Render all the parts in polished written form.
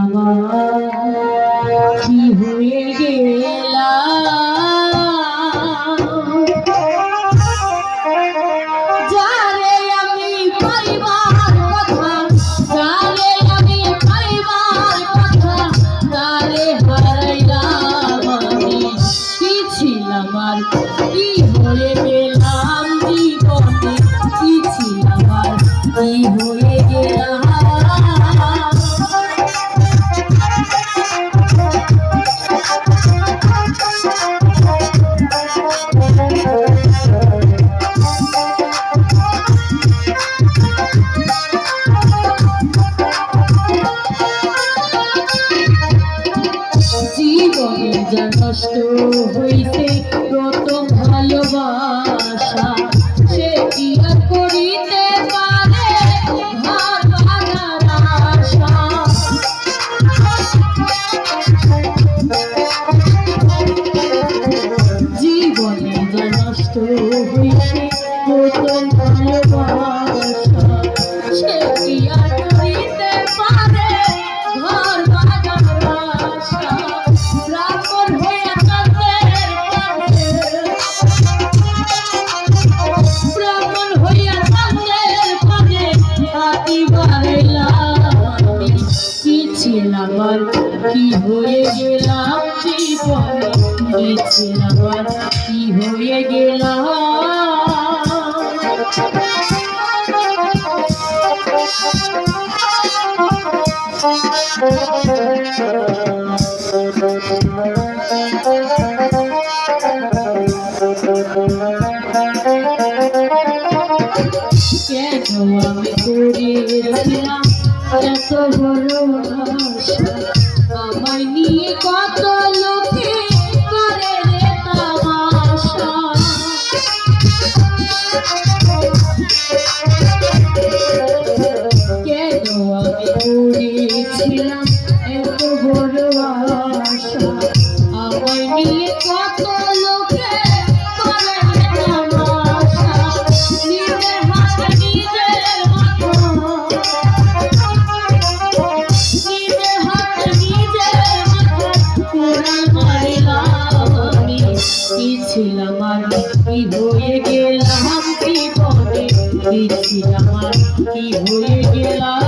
আমার কি হয়ে গেলাম, যারে আমি পাইবার কথা, যারে আমি পাইবার কথা, তারে হারাইলাম আমি। কি ছিলাম আর কি হয়ে গেলাম জীবনে, কি ছিলাম আর কি হয়ে গেলাম। জীবনে যা নষ্ট হইতে প্রথম ভালোবাসা, সে কি আর করিতে পারে ঘর বাঁধার আশা। জীবনে যা নষ্ট হইতে প্রথম ভালোবাসা, সে কি আর করিতে পারে ঘর বাঁধার আশা। ব্রাহ্মণ হইয়া চাঁদের পানে, ব্রাহ্মণ হইয়া চাঁদের পানে হাতি বাড়াইলাম আমি। কি ছিলাম আর কি হয়ে গেলাম জীবনে, কি ছিলাম আর কি হয়ে গেলাম। কেন আমি করিয়েছিলাম এত বড় আশা, আমায় নিয়ে কত লোকে করে রে তামাশা। কেন আমি করিয়েছিলাম এত বড় আশা, আমায় নিয়ে কত লোকে করে রে তামাশা। নিজের হাতে নিজের মাথা, নিজের হাতে নিজের মাথা কোড়াল মারিলাম আমি। কি ছিলাম আর কি হয়ে গেলাম জীবনে, কি ছিলাম আর কি হয়ে গেলাম।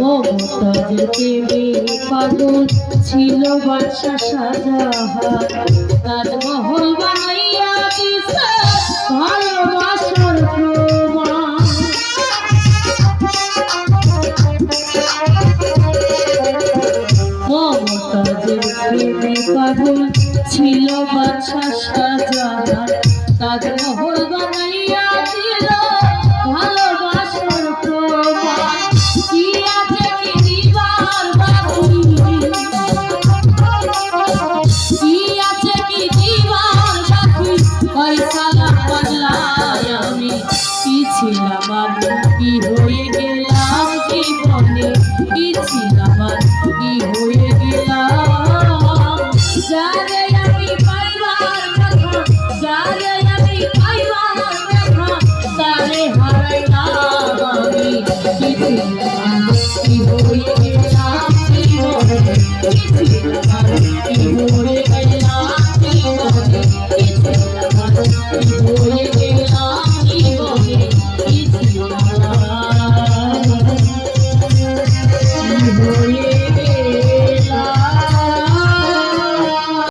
মমতাজের প্রেমে পাগল ছিল বাদশা শাহজাহান, তাজমহল বানাইয়া দিছে ভালোবাসার প্রমাণ। মমতাজের প্রেমে পাগল ছিল বাদশা শাহজাহান, তাজমহল বানাইয়া দিল ভালোবাসার প্রমাণ। কি আছে কি দিবার বাকি, কি আছে কি দিবার বাকি, ফয়সালা পাগলায় আমি। কি ছিলাম আর কি হয়ে গেলাম জীবনে, কি ছিলাম